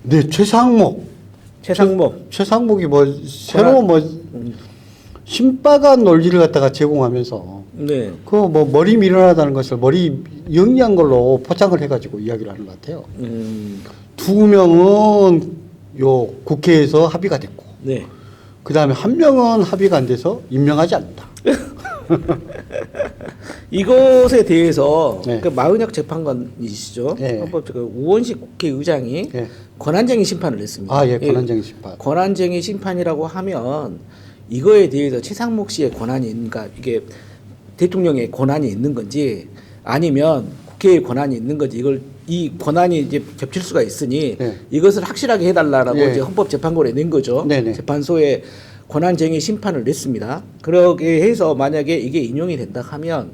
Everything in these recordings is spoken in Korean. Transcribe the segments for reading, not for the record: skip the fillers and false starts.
네, 최상목이 뭐 새로 뭐 신바간 논리를 갖다가 제공하면서 네. 그 뭐 머리 밀어나다는 것을 머리 영리한 걸로 포장을 해가지고 이야기를 하는 것 같아요. 두 명은 요 국회에서 합의가 됐고, 네. 그 다음에 한 명은 합의가 안 돼서 임명하지 않는다. 이것에 대해서 네. 그 마은혁 재판관이시죠. 네. 헌법 그 우원식 국회의장이 네. 권한쟁의 심판을 냈습니다. 아, 예, 권한쟁의 심판. 권한쟁의 심판이라고 하면 이거에 대해서 최상목 씨의 권한이 그러니까 이게 대통령의 권한이 있는 건지 아니면 국회의 권한이 있는 건지 이걸 이 권한이 이제 겹칠 수가 있으니 네. 이것을 확실하게 해달라라고 네. 이제 헌법재판관에 낸 거죠. 네네. 재판소에 권한쟁의 심판을 냈습니다. 그러게 해서 만약에 이게 인용이 된다 하면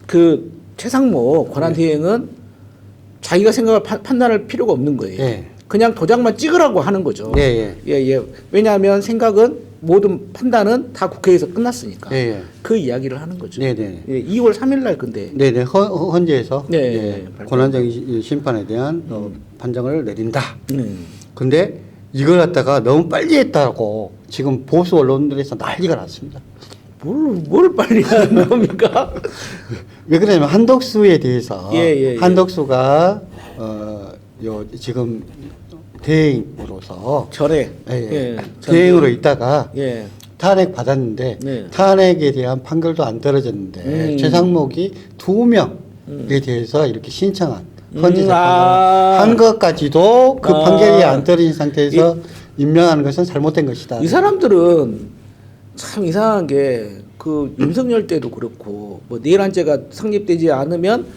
그 최상목 권한대행은 자기가 생각을 판단할 필요가 없는 거예요. 예. 그냥 도장만 찍으라고 하는 거죠. 예, 예. 왜냐하면 생각은 모든 판단은 다 국회에서 끝났으니까 예, 예. 그 이야기를 하는 거죠. 네네. 예, 2월 3일 날 근데 네네. 헌재에서 네, 예, 권한쟁의 심판에 대한 판정을 내린다. 근데 이걸 갖다가 너무 빨리 했다고 지금 보수 언론들에서 난리가 났습니다. 뭘 빨리 하는 겁니까? 왜 그러냐면 한덕수에 대해서 예. 한덕수가 요 지금 대행으로서 전에 대행으로 있다가 예. 탄핵 받았는데 네. 탄핵에 대한 판결도 안 떨어졌는데 최상목이 두 명에 대해서 이렇게 신청한 헌재 재판을 한 것까지도 그 판결이 안 떨어진 상태에서 임명하는 것은 잘못된 것이다. 이 사람들은 참 이상한 게 그 윤석열 때도 그렇고 뭐 내란죄가 성립되지 않으면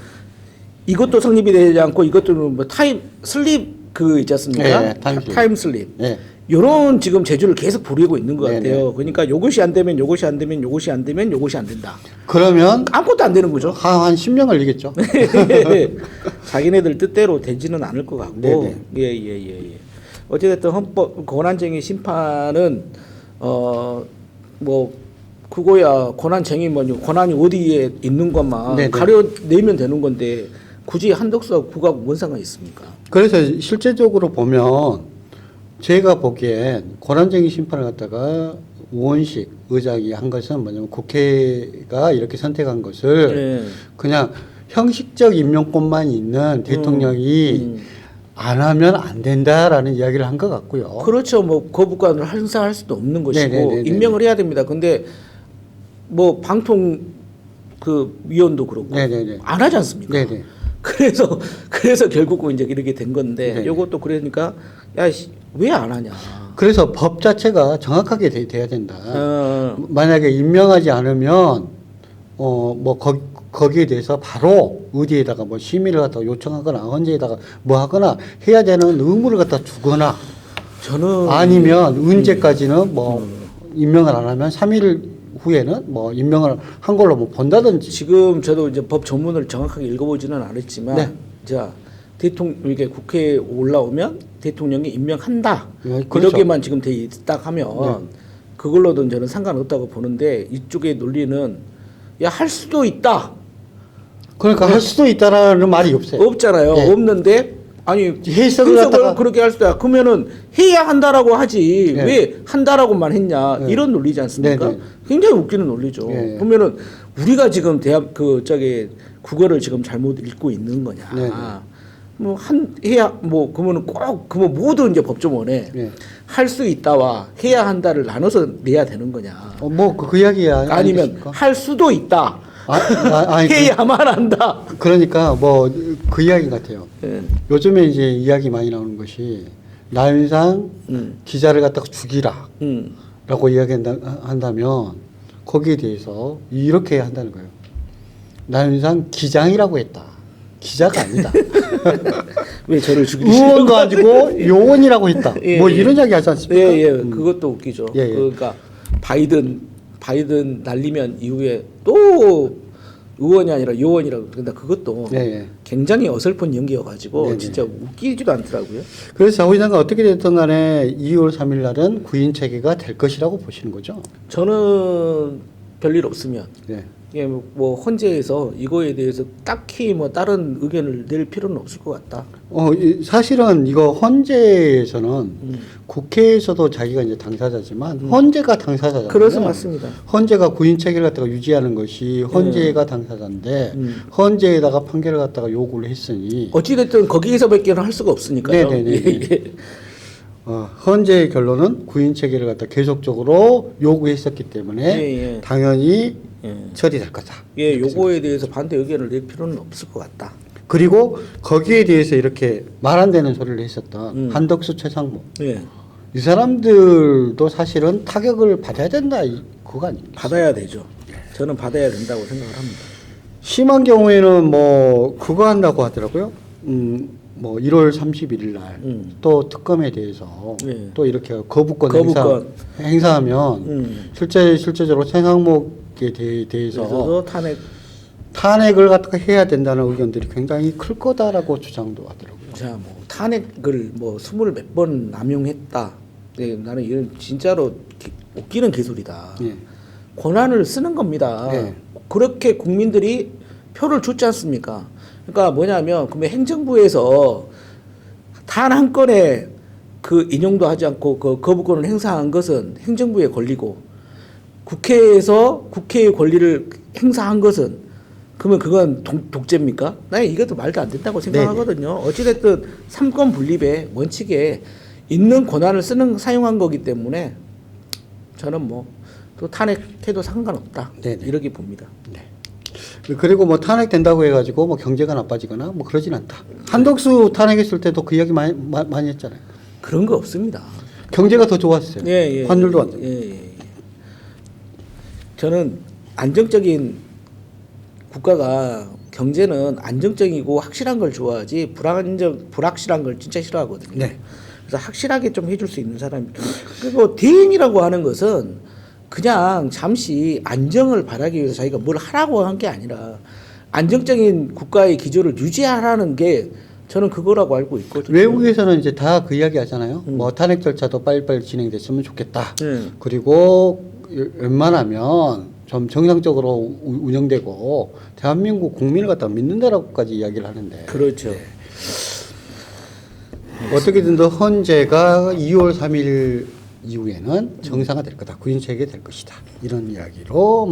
이것도 성립이 되지 않고 이것도 뭐 타임 슬립 그 있지 않습니까? 네, 타임 슬립. 네. 요런 지금 재주를 계속 부리고 있는 것 네, 같아요. 네. 그러니까 요것이 안 되면 요것이 안 되면 요것이 안 되면 요것이 안 된다. 그러면 아무것도 안 되는 거죠. 한 10년 걸리겠죠. 자기네들 뜻대로 되지는 않을 것 같고. 네네. 예. 어찌됐든 헌법 권한쟁의 심판은 뭐 그거야 권한쟁의 뭐 권한이 어디에 있는 것만 네네. 가려내면 되는 건데 굳이 한덕수하고 그거하고 뭔 상관이 있습니까? 그래서 실제적으로 보면 제가 보기엔 권한쟁의 심판을 갖다가 우원식 의장이 한 것은 뭐냐면 국회가 이렇게 선택한 것을 네. 그냥 형식적 임명권만 있는 대통령이 안 하면 안 된다라는 이야기를 한 것 같고요. 그렇죠. 뭐 거부권을 행사할 수도 없는 것이고 네네네네. 임명을 해야 됩니다. 근데 뭐 방통 그 위원도 그렇고 네네네. 안 하지 않습니까? 네네. 그래서 결국은 이제 이렇게 된 건데 네네. 요것도 그러니까 야 왜 안 하냐. 그래서 법 자체가 정확하게 돼야 된다. 어, 만약에 임명하지 않으면 뭐 거기에 대해서 바로 어디에다가 뭐 심의를 갖다 요청하거나 헌재에다가 뭐 하거나 해야 되는 의무를 갖다 두거나 저는 아니면 언제까지는 뭐 임명을 안 하면 3일 후에는 뭐 임명을 한 걸로 뭐 본다든지. 지금 저도 이제 법 전문을 정확하게 읽어보지는 않았지만 네. 자 대통령 이게 국회에 올라오면 대통령이 임명한다 그렇죠. 이렇게만 지금 돼 있다 하면 그걸로도 저는 상관없다고 보는데 이쪽의 논리는 야 할 수도 있다 그러니까 할 수도 있다라는 말이 없어요. 없잖아요. 네. 없는데 아니 해석을 갖다가 그렇게 할 수도 그러면은 해야 한다라고 하지 네. 왜 한다라고만 했냐 네. 이런 논리지 않습니까? 네, 네. 굉장히 웃기는 논리죠. 네. 보면은 우리가 지금 대학 그 저기 국어를 지금 잘못 읽고 있는 거냐? 네, 네. 뭐 한 해야 뭐 그러면은 꼭 그뭐 모두 이제 법조문에 네. 할 수 있다와 해야 한다를 나눠서 내야 되는 거냐? 뭐 그 이야기야. 아니면 아니겠습니까? 할 수도 있다. 아니, 해야만 한다. 그러니까 뭐 그 이야기 같아요. 예. 요즘에 이제 이야기 많이 나오는 것이 나윤상 기자를 갖다가 죽이라 라고 이야기한다면 거기에 대해서 이렇게 한다는 거예요. 나윤상 기장이라고 했다. 기자가 아니다. 왜 저를 죽이시려고? 의원도 아니고 요원이라고 했다. 예, 뭐 예. 이런 이야기 하지 않습니까? 예. 그것도 웃기죠. 예, 예. 그러니까 바이든 날리면 이후에 또 의원이 아니라 요원이라고 그런다. 그것도 예, 예. 굉장히 어설픈 연기여가지고 네, 네. 진짜 웃기지도 않더라고요. 그래서 자 의장가 어떻게 됐든 간에 2월 3일 날은 구인 체계가 될 것이라고 보시는 거죠? 저는 별일 없으면 네. 예, 뭐 헌재에서 이거에 대해서 딱히 뭐 다른 의견을 낼 필요는 없을 것 같다. 사실은 이거 헌재에서는 국회에서도 자기가 이제 당사자지만 헌재가 당사자잖아요. 그래서 맞습니다. 헌재가 구인 체계를 갖다가 유지하는 것이 헌재가 당사자인데 헌재에다가 판결을 갖다가 요구를 했으니 어찌됐든 거기에서밖에는 할 수가 없으니까요. 네네네. 예, 예. 헌재의 결론은 구인 체계를 갖다 계속적으로 요구했었기 때문에 예, 예. 당연히 예. 처리될 거다. 예, 요거에 대해서 반대 의견을 낼 필요는 없을 것 같다. 그리고 거기에 대해서 이렇게 말 안 되는 소리를 했었던 한덕수 최상무 예. 이 사람들도 사실은 타격을 받아야 된다 그거 아닙니까? 받아야 되죠. 저는 받아야 된다고 생각을 합니다. 심한 경우에는 뭐 그거 한다고 하더라고요. 뭐 1월 31일 날 또 특검에 대해서 네. 또 이렇게 거부권, 거부권. 행사하면 실제적으로 최상목에 대해서 그래서 탄핵을 갖다가 해야 된다는 의견들이 굉장히 클 거다라고 주장도 하더라고요. 자, 뭐 탄핵을 뭐 20몇 번 남용했다. 네, 나는 이런 진짜로 웃기는 개소리다. 예. 권한을 쓰는 겁니다. 네. 그렇게 국민들이 표를 줬지 않습니까? 그러니까 뭐냐면 그러면 행정부에서 단 한 건에 그 인용도 하지 않고 그 거부권을 행사한 것은 행정부의 권리고 국회에서 국회의 권리를 행사한 것은 그러면 그건 독재입니까? 나 이것도 말도 안 된다고 생각하거든요. 어찌됐든 삼권 분립의 원칙에 있는 권한을 사용한 거기 때문에 저는 뭐 또 탄핵해도 상관없다. 네네. 이렇게 봅니다. 네. 그리고 뭐 탄핵된다고 해가지고 뭐 경제가 나빠지거나 뭐 그러진 않다. 한덕수 탄핵했을 때도 그 이야기 많이 했잖아요. 그런 거 없습니다. 경제가 더 좋았어요. 예, 예, 환율도 안 되고. 예, 예. 저는 안정적인 국가가 경제는 안정적이고 확실한 걸 좋아하지 불확실한 걸 진짜 싫어하거든요. 네. 그래서 확실하게 좀 해줄 수 있는 사람이 그리고 대행이라고 하는 것은 그냥 잠시 안정을 바라기 위해서 자기가 뭘 하라고 한 게 아니라 안정적인 국가의 기조를 유지하라는 게 저는 그거라고 알고 있거든요. 외국에서는 이제 다 그 이야기 하잖아요. 뭐 탄핵 절차도 빨리빨리 진행됐으면 좋겠다. 그리고 웬만하면 좀 정상적으로 운영되고 대한민국 국민을 갖다 믿는다라고까지 이야기를 하는데. 그렇죠. 어떻게든 헌재가 2월 3일 이후에는 정상화될 거다. 구인 체계 될 것이다. 이런 이야기로